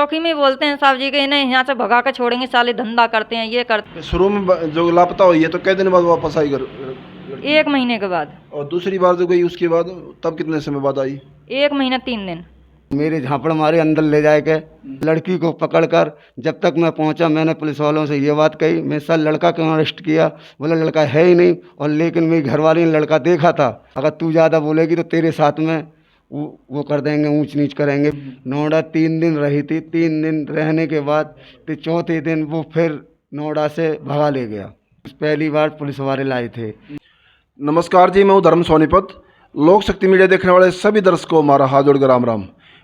चौकी में बोलते हैं साहब जी के इन्हें यहाँ से भगा के छोड़ेंगे, साले धंधा करते हैं, ये करते शुरू में जो लापता हुई है तो कितने दिन बाद वापस आई घर लड़की? 1 महीने के बाद। और दूसरी बार जो गई उसके बाद तब कितने समय बाद आई? 1 महीना 3 दिन। मेरे झापड़ मारे अंदर ले जाए के लड़की को पकड़कर जब तक मैं पहुंचा, मैंने पुलिस वालों से ये बात कही, मैं सर लड़का क्यों अरेस्ट किया? बोला लड़का है ही नहीं, और लेकिन मेरी घरवाली ने लड़का देखा था, अगर तू ज़्यादा बोलेगी तो तेरे साथ में वो कर देंगे, ऊंच नीच करेंगे। नोएडा 3 दिन रही थी। 3 दिन रहने के बाद फिर चौथे दिन वो फिर नोएडा से भगा ले गया। पहली बार पुलिस वाले लाए थे। नमस्कार जी, मैं हूँ धर्म सोनीपत। लोक शक्ति मीडिया देखने वाले सभी दर्शकों को हमारा हाथ जोड़ कर राम राम।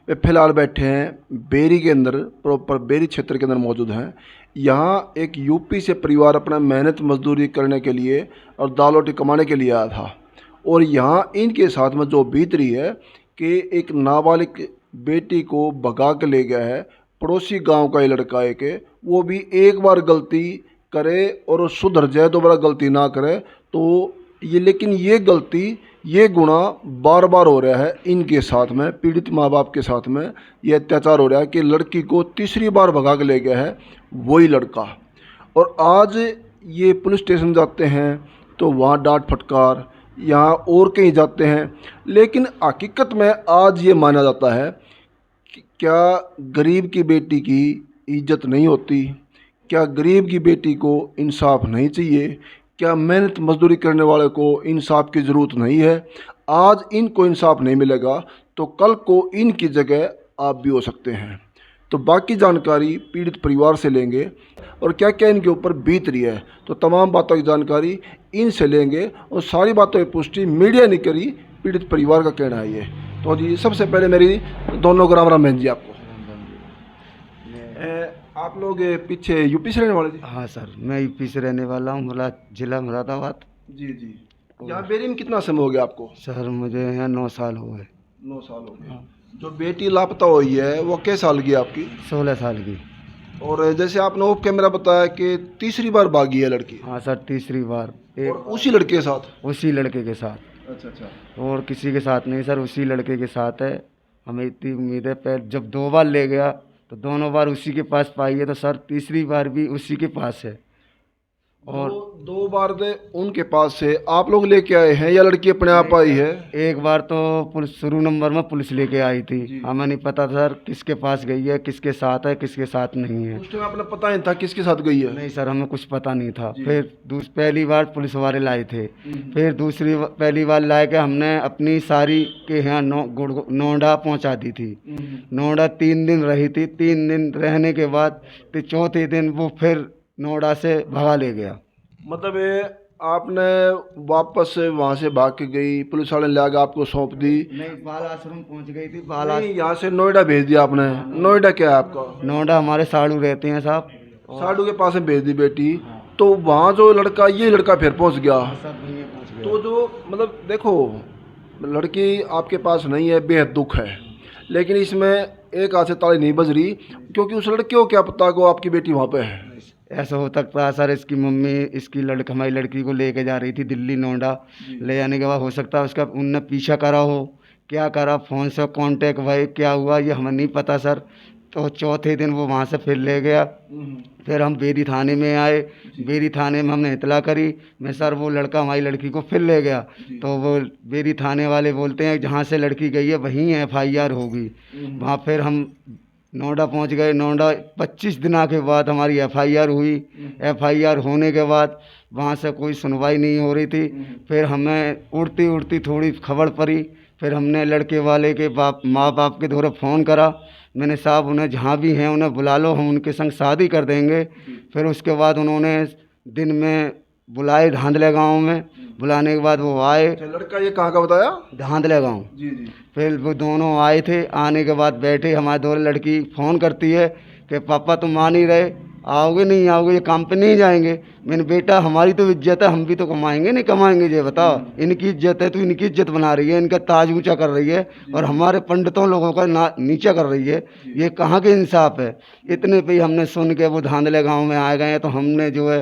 वे फिलहाल बैठे हैं बेरी के अंदर, प्रॉपर बेरी क्षेत्र के अंदर मौजूद हैं। यहाँ एक यूपी से परिवार अपना मेहनत मजदूरी करने के लिए और दाल रोटी कमाने के लिए आया था, और यहाँ इनके साथ में जो बीत रही है कि एक नाबालिग बेटी को भगा के ले गया है पड़ोसी गांव का ये लड़का एक है। वो भी एक बार गलती करे और सुधर जाए, दोबारा गलती ना करे तो ये, लेकिन ये गलती, ये गुना बार बार हो रहा है इनके साथ में, पीड़ित माँ बाप के साथ में ये अत्याचार हो रहा है कि लड़की को तीसरी बार भगा के ले गया है वही लड़का। और आज ये पुलिस स्टेशन जाते हैं तो वहाँ डांट फटकार, यहाँ और कहीं जाते हैं, लेकिन हकीकत में आज ये माना जाता है कि क्या गरीब की बेटी की इज्जत नहीं होती? क्या गरीब की बेटी को इंसाफ नहीं चाहिए? क्या मेहनत मजदूरी करने वाले को इंसाफ की ज़रूरत नहीं है? आज इनको इंसाफ नहीं मिलेगा तो कल को इनकी जगह आप भी हो सकते हैं। तो बाकी जानकारी पीड़ित परिवार से लेंगे और क्या क्या इनके ऊपर बीत रही है, तो तमाम बातों की जानकारी इनसे लेंगे और सारी बातों की पुष्टि मीडिया ने करी, पीड़ित परिवार का कहना है ये। तो जी सबसे पहले मेरी दोनों को राम राम बहन जी। आपको आप लोग पीछे यूपी से रहने वाले जी? हाँ सर, मैं यूपी से रहने वाला हूँ, जिला मुरादाबाद। जी जी। यहाँ बेरी में कितना समय हो गया आपको? सर मुझे यहाँ 9 साल हो गए। 9 साल हो गए। जो बेटी लापता हुई है वो किस साल की आपकी? 16 साल की। और जैसे आपने ऑफ कैमरा बताया कि तीसरी बार भागी है लड़की? हाँ सर, तीसरी बार। और उसी लड़के के साथ? उसी लड़के के साथ। अच्छा अच्छा। और किसी के साथ नहीं सर, उसी लड़के के साथ है। हमें इतनी उम्मीद है, पहले जब 2 बार ले गया तो दोनों बार उसी के पास पाई है, तो सर तीसरी बार भी उसी के पास है। और 2 बार दे उनके पास से आप लोग लेके आए हैं या लड़की अपने आप आई है? एक बार तो पुलिस शुरू नंबर में पुलिस लेके आई थी, हमें नहीं पता सर किसके पास गई है, किसके साथ है, किसके साथ नहीं है। उस टाइम आपने पता नहीं था किसके साथ गई है? नहीं सर, हमें कुछ पता नहीं था। फिर पहली बार पुलिस वाले लाए थे, फिर पहली बार लाए के हमने अपनी सारी के यहाँ नोएडा पहुँचा दी थी। नोएडा 3 दिन रही थी। 3 दिन रहने के बाद फिर चौथे दिन वो फिर नोएडा से भगा ले गया। मतलब आपने वापस वहाँ से भाग के गई, पुलिस वाले ने लाकर आपको सौंप दी? नहीं, बाल आश्रम पहुँच गई थी। नहीं, यहाँ से नोएडा भेज दिया आपने? नोएडा क्या है आपका? नोएडा हमारे साड़ू रहते हैं साहब, साड़ू के पास में भेज दी बेटी। तो वहाँ जो लड़का, ये लड़का फिर पहुँच गया। तो जो मतलब देखो, लड़की आपके पास नहीं है, बेहद दुख है, लेकिन इसमें एक हाथ से ताली नहीं बज रही, क्योंकि उस लड़के को क्या पता को आपकी बेटी वहाँ पे है। ऐसा हो सकता है सर, इसकी मम्मी हमारी लड़की को लेके जा रही थी दिल्ली नोएडा, ले जाने के बाद हो सकता है उसका उनने पीछा करा हो, क्या करा, फ़ोन से कांटेक्ट भाई क्या हुआ ये हमें नहीं पता सर। तो चौथे दिन वो वहाँ से फिर ले गया। फिर हम बेरी थाने में आए। बेरी थाने में हमने इतला करी, मैं सर वो लड़का हमारी लड़की को फिर ले गया। तो वो बेरी थाने वाले बोलते हैं जहाँ से लड़की गई है वहीं FIR होगी। वहाँ फिर हम नोएडा पहुंच गए। नोएडा 25 दिनों के बाद हमारी FIR हुई। FIR होने के बाद वहाँ से कोई सुनवाई नहीं हो रही थी। फिर हमें उड़ती उड़ती थोड़ी खबर पड़ी, फिर हमने लड़के वाले के माँ बाप के द्वारा फ़ोन करा। मैंने साहब उन्हें जहाँ भी हैं उन्हें बुला लो, हम उनके संग शादी कर देंगे। फिर उसके बाद उन्होंने दिन में बुलाए धांधले गाँव में, बुलाने के बाद वो आए। लड़का ये कहाँ का बताया? धांधले गाँव। जी जी। फिर वो दोनों आए थे। आने के बाद बैठे, हमारे दो लड़की फ़ोन करती है कि पापा तुम मान ही रहे, आओगे नहीं आओगे, ये काम पे नहीं जाएंगे। मैंने बेटा हमारी तो इज्जत है, हम भी तो कमाएंगे नहीं कमाएंगे, ये बताओ। इनकी इज्जत है तो इनकी इज्जत बना रही है, इनका ताज ऊंचा कर रही है और हमारे पंडितों लोगों का नीचा कर रही है। ये कहाँ के इंसाफ है? इतने पे ही हमने सुन के वो धांधले गाँव में आ गए। तो हमने जो है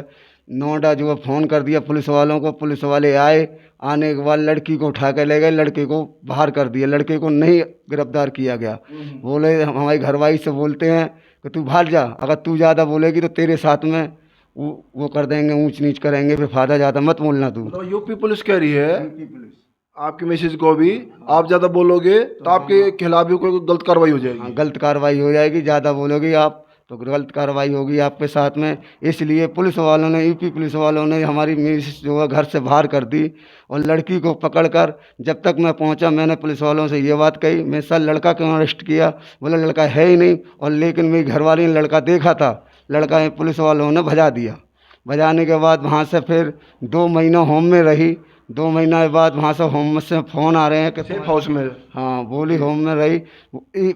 नोएडा जो है फ़ोन कर दिया पुलिस वालों को, पुलिस वाले आए, आने के बाद लड़की को उठा के ले गए, लड़के को बाहर कर दिया, लड़के को नहीं गिरफ्तार किया गया। बोले हमारी घरवाली से बोलते हैं कि तू भाग जा, अगर तू ज़्यादा बोलेगी तो तेरे साथ में वो कर देंगे, ऊंच नीच करेंगे, फिर फायदा ज़्यादा मत बोलना तू। मतलब यूपी पुलिस कह रही है आपकी मैसेज को भी, आप ज़्यादा बोलोगे तो आपके खिलाफ भी कोई गलत कार्रवाई हो जाएगी। हाँ, गलत कार्रवाई हो जाएगी, ज़्यादा बोलोगे आप तो गलत कार्रवाई होगी आपके साथ में। इसलिए पुलिस वालों ने, यूपी पुलिस वालों ने हमारी मिसेस जो है घर से बाहर कर दी, और लड़की को पकड़कर जब तक मैं पहुंचा, मैंने पुलिस वालों से ये बात कही, मैं सर लड़का क्यों अरेस्ट किया? बोले लड़का है ही नहीं, और लेकिन मेरी घरवाली ने लड़का देखा था, लड़का पुलिस वालों ने भजा दिया। भजाने के बाद वहाँ से फिर 2 महीना होम में रही, 2 महीना के बाद वहाँ से होम से फ़ोन आ रहे हैं कि सेफ हाउस में। हाँ, बोली होम में रही,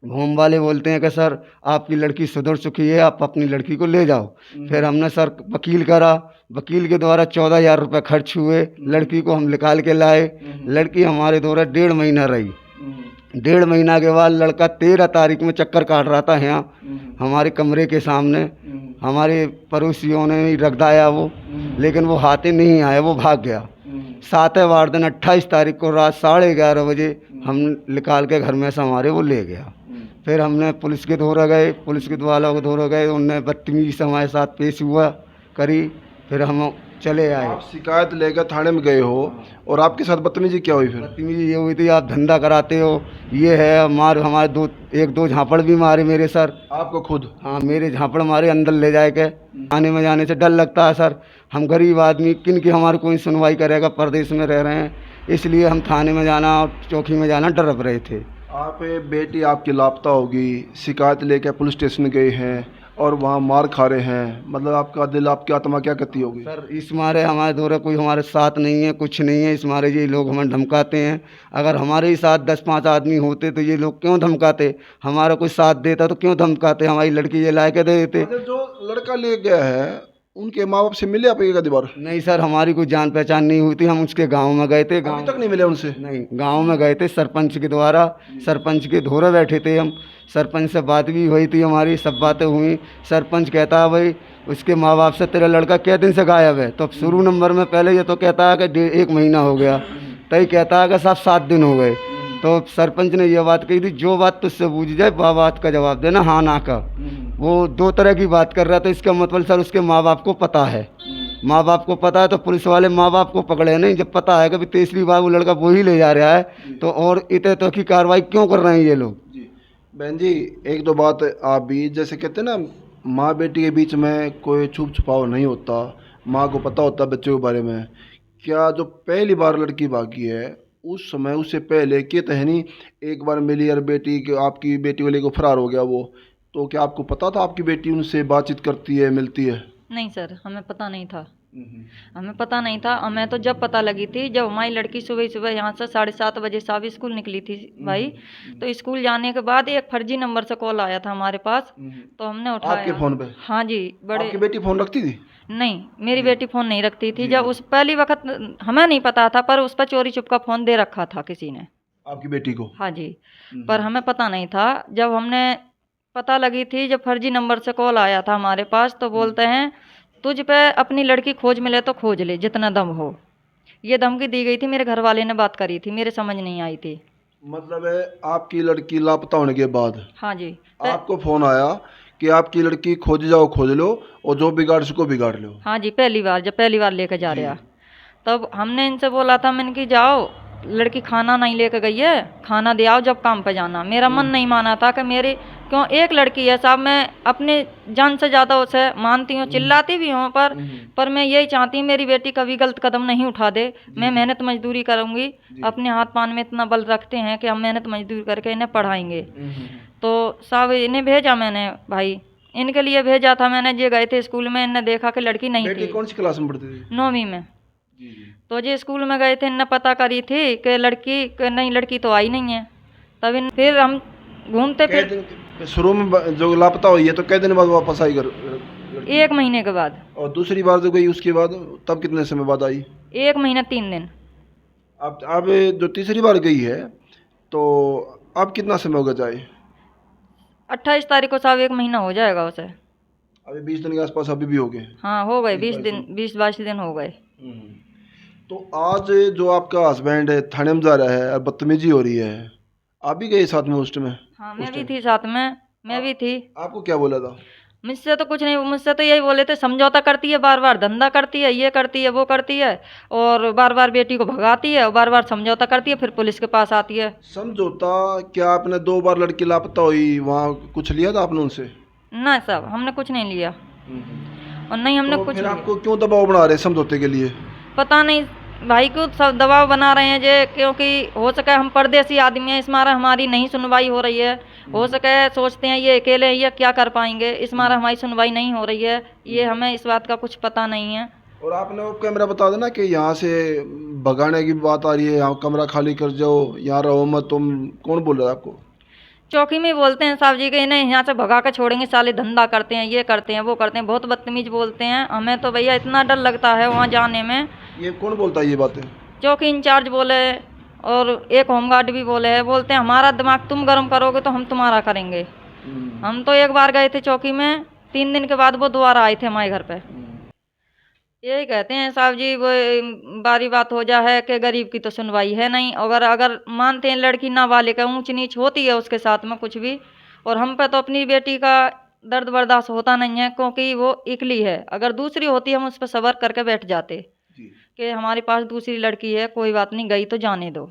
होम वाले बोलते हैं कि सर आपकी लड़की सुधर चुकी है, आप अपनी लड़की को ले जाओ। फिर हमने सर वकील करा, वकील के द्वारा 14,000 रुपये खर्च हुए, लड़की को हम निकाल के लाए। लड़की हमारे द्वारा 1.5 महीना रही। 1.5 महीना के बाद लड़का 13 तारीख में चक्कर काट रहा था यहाँ हमारे कमरे के सामने, हमारे पड़ोसियों ने ही रख दाया वो, लेकिन वो हाथे नहीं आया, वो भाग गया। 7वां दिन 28 तारीख को रात 11:30 बजे हम निकाल के घर में से हमारे वो ले गया। फिर हमने पुलिस के दौरा गए, पुलिस के वालों को दौरा गए, उनने बदतमीजी से हमारे साथ पेश हुआ करी, फिर हम चले आए। आप शिकायत लेकर थाने में गए हो और आपके साथ बदतमीजी क्या हुई? फिर बदतमीजी ये हुई थी, आप धंधा कराते हो, ये है, हमारे 1-2 झापड़ भी मारे मेरे सर। आपको खुद? हाँ, मेरे झापड़ मारे, अंदर ले जाए के। आने में जाने से डर लगता है सर, हम गरीब आदमी, किन की हमारी कोई सुनवाई करेगा, परदेश में रह रहे हैं, इसलिए हम थाने में जाना और चौकी में जाना डर रहे थे। आप बेटी आपकी लापता होगी, शिकायत लेकर पुलिस स्टेशन गए हैं और वहाँ मार खा रहे हैं, मतलब आपका दिल, आपकी आत्मा क्या कहती होगी? सर इस मारे हमारे दौरे कोई हमारे साथ नहीं है, कुछ नहीं है, इस मारे ये लोग हमें धमकाते हैं। अगर हमारे ही साथ 10-5 आदमी होते तो ये लोग क्यों धमकाते? हमारा कोई साथ देता तो क्यों धमकाते? हमारी लड़की ये ला के दे देते। जो लड़का ले गया है उनके माँ बाप से मिले आप एक आधी बार? नहीं सर, हमारी कोई जान पहचान नहीं हुई थी, हम उसके गांव में गए थे। अभी तक नहीं मिले उनसे? नहीं, गांव में गए थे सरपंच के द्वारा, सरपंच के धोरे बैठे थे हम, सरपंच से बात भी हुई थी हमारी, सब बातें हुई। सरपंच कहता है भाई उसके माँ बाप से तेरा लड़का क्या दिन से गायब है? तो अब शुरू नंबर में पहले ये तो कहता है कि 1 महीना हो गया, तभी कहता है कि साहब 7 दिन हो गए। तो सरपंच ने यह बात कही थी, जो बात तुझसे पूछ जाए बात का जवाब देना, हाँ ना का। वो 2 तरह की बात कर रहा था, इसका मतलब सर उसके माँ बाप को पता है, माँ बाप को पता है, तो पुलिस वाले माँ बाप को पकड़े नहीं। जब पता है कि तीसरी बार वो लड़का वो ही ले जा रहा है, तो और इतने तो की कार्रवाई क्यों कर रहे हैं ये लोग? बहन जी, 1-2 बात आप भी, जैसे कहते हैं ना, माँ बेटी के बीच में कोई छुप छुपाव नहीं होता, माँ को पता होता बच्चों के बारे में। क्या जो पहली बार लड़की भागी है उस समय, उससे पहले के तहनी एक बार मिली और बेटी के, आपकी बेटी को लेकर फरार हो गया वो, तो क्या आपको पता था आपकी बेटी उनसे बातचीत करती है, मिलती है? नहीं सर, हमें पता नहीं था, हमें पता नहीं था। हमें तो जब पता लगी थी, जब हमारी लड़की सुबह सुबह यहाँ से 7:30 बजे साहब स्कूल निकली थी भाई, तो स्कूल जाने के बाद एक फर्जी नंबर से कॉल आया था हमारे पास, तो हमने उठाया। आपके फ़ोन पे? हाँ जी। बड़े आपकी बेटी फ़ोन रखती थी? नहीं, मेरी बेटी फ़ोन नहीं रखती थी। जब उस पहली वक्त हमें नहीं पता था, पर उस पर चोरी छुपका फ़ोन दे रखा था किसी ने, आपकी बेटी को? हाँ जी, पर हमें पता नहीं था। जब हमने पता लगी थी, जब फर्जी नंबर से कॉल आया था हमारे पास, तो बोलते हैं तुझ पे अपनी लड़की खोज मिले तो खोज ले, जितना दम हो। ये धमकी दी गई थी, मेरे घर वाले ने बात करी थी, मेरे समझ नहीं आई थी। मतलब है आपकी लड़की लापता होने के बाद हाँ जी, आपको फ़ोन आया कि आपकी लड़की खोज जाओ, खोज लो, और जो बिगाड़ सको बिगाड़ लो? हाँ जी, जब पहली बार लेकर जा रहा, तब हमने इनसे बोला था, मैंने कि जाओ, लड़की खाना नहीं लेकर गई है, खाना दे आओ जब काम पे जाना। मेरा मन नहीं माना था कि मेरी क्यों एक लड़की है साहब, मैं अपने जान से ज़्यादा उसे मानती हूँ, चिल्लाती भी हूँ, पर मैं यही चाहती हूँ मेरी बेटी कभी गलत कदम नहीं उठा दे। मैं मेहनत मजदूरी करूँगी, अपने हाथ पान में इतना बल रखते हैं कि हम मेहनत मजदूरी करके इन्हें पढ़ाएंगे। तो साहब इन्हें भेजा मैंने, भाई इनके लिए भेजा था मैंने। जे गए थे स्कूल में, इन्हें देखा कि लड़की नहीं थी। कौन सी क्लास में पढ़ती थी? 9वीं में। तो जे स्कूल में गए थे, इन्हें पता करी थी कि नहीं, लड़की तो आई नहीं है। तब फिर हम घूमते फिर शुरू में जो लापता हुई है तो कितने दिन बाद वापस आई घर? 1 महीने के बाद। और दूसरी बार जो गई उसके बाद, तब कितने समय बाद आई? 1 महीना 3 दिन। अब जो तीसरी बार गई है तो अब कितना समय होगा जाए? 28 तारीख को साहब 1 महीना हो जाएगा उसे। अभी 20 दिन के आसपास अभी भी हो गए। हाँ हो गए 20 20-22 दिन हो गए। तो आज जो आपका हस्बैंड है थाने में जा रहा है और बदतमीजी हो रही है, आप भी गए साथ में उस टाइम? हाँ मैं भी थी साथ में, मैं भी थी। आपको क्या बोला था? मुझसे तो कुछ नहीं, मुझसे तो यही बोले थे समझौता करती है, बार बार धंधा करती है, ये करती है वो करती है, और बार बार बेटी को भगाती है, और बार बार समझौता करती है, फिर पुलिस के पास आती है। समझौता क्या? आपने 2 बार लड़की लापता हुई, वहाँ कुछ लिया था आपने उनसे? ना साहब हमने कुछ नहीं लिया, और नहीं हमने तो कुछ फिर लिया। आपको क्यों दबाव बना रहे समझौते के लिए? पता नहीं भाई क्यों सब दबाव बना रहे हैं जे, क्योंकि हो सके हम परदेसी आदमी हैं, इस मारे हमारी नहीं सुनवाई हो रही है। हो सके सोचते हैं ये अकेले ये क्या कर पाएंगे, इस मारे हमारी सुनवाई नहीं हो रही है, ये हमें इस बात का कुछ पता नहीं है। और आपने वो कैमरा बता देना कि यहाँ से भगाने की बात आ रही है, यहाँ कमरा खाली कर जाओ, यहाँ रहो मत। तुम कौन बोल रहा है आपको? चौकी में बोलते हैं साहब जी के इन्हें यहाँ से भगा कर छोड़ेंगे, साले धंधा करते हैं, ये करते हैं वो करते हैं, बहुत बदतमीज बोलते हैं। हमें तो भैया इतना डर लगता है वहाँ जाने में। ये कौन बोलता है ये बातें? चौकी इंचार्ज बोले और एक होमगार्ड भी बोले हैं, बोलते हैं हमारा दिमाग तुम गर्म करोगे तो हम तुम्हारा करेंगे। हम तो एक बार गए थे चौकी में, 3 दिन के बाद वो दोबारा आए थे हमारे घर पे। यही कहते हैं साहब जी, वो बारी बात हो जा है कि गरीब की तो सुनवाई है नहीं। अगर मानते हैं लड़की नाबालिग है, ऊंच नीच होती है उसके साथ में कुछ भी, और हम पे तो अपनी बेटी का दर्द बर्दाश्त होता नहीं है, क्योंकि वो इकली है। अगर दूसरी होती हम उस पर सब्र करके बैठ जाते कि हमारे पास दूसरी लड़की है, कोई बात नहीं, गई तो जाने दो।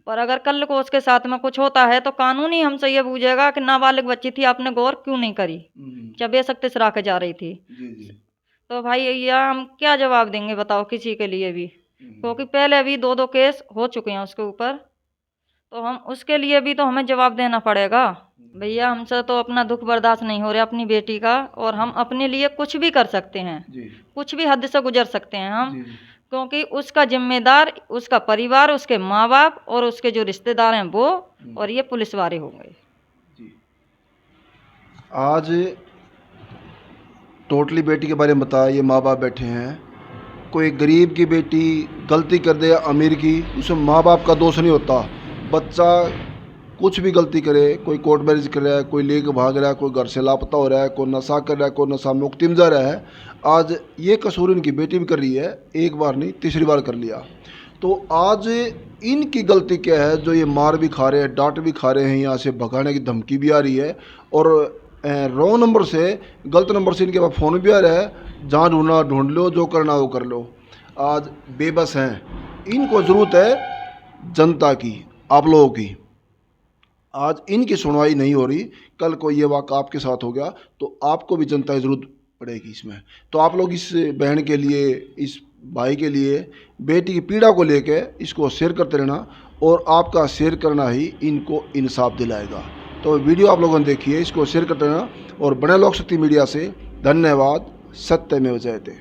पर अगर कल को उसके साथ में कुछ होता है तो कानून ही हमसे ये पूछेगा कि नाबालिग बच्ची थी, आपने गौर क्यों नहीं करी, जब बेशक तिसरा के जा रही थी। तो भाई ये हम क्या जवाब देंगे बताओ किसी के लिए भी, क्योंकि पहले अभी 2 केस हो चुके हैं उसके ऊपर, तो हम उसके लिए भी तो हमें जवाब देना पड़ेगा। भैया हमसे तो अपना दुख बर्दाश्त नहीं हो रहा अपनी बेटी का, और हम अपने लिए कुछ भी कर सकते हैं, कुछ भी हद से गुजर सकते हैं हम, क्योंकि उसका जिम्मेदार उसका परिवार, उसके माँ बाप और उसके जो रिश्तेदार हैं वो, और ये पुलिस वाले होंगे। आज टोटली बेटी के बारे में बताया, ये माँ बाप बैठे हैं। कोई गरीब की बेटी गलती कर दे अमीर की, उसमें माँ बाप का दोष नहीं होता। बच्चा कुछ भी गलती करे, कोई कोर्ट मैरिज कर रहा है, कोई लेके भाग रहा है, कोई घर से लापता हो रहा है, कोई नशा कर रहा है, कोई नशा मुक्ति में जा रहा है, आज ये कसूर इनकी बेटी भी कर रही है, एक बार नहीं 3री बार कर लिया। तो आज इनकी गलती क्या है जो ये मार भी खा रहे हैं, डांट भी खा रहे हैं, यहाँ से भगाने की धमकी भी आ रही है, और रॉन्ग नंबर से, गलत नंबर से इनके पास फ़ोन भी आ रहा है, जहाँ ढूंढना ढूंढ लो, जो करना वो कर लो। आज बेबस हैं, इनको ज़रूरत है जनता की, आप लोगों की। आज इनकी सुनवाई नहीं हो रही, कल को ये वाक़ा आपके साथ हो गया तो आपको भी जनता की ज़रूरत पड़ेगी इसमें। तो आप लोग इस बहन के लिए, इस भाई के लिए, बेटी की पीड़ा को लेके इसको शेयर करते रहना, और आपका शेयर करना ही इनको इंसाफ दिलाएगा। तो वीडियो आप लोगों ने देखी है, इसको शेयर करते रहना और बने लोक शक्ति मीडिया से। धन्यवाद। सत्यमेव जयते।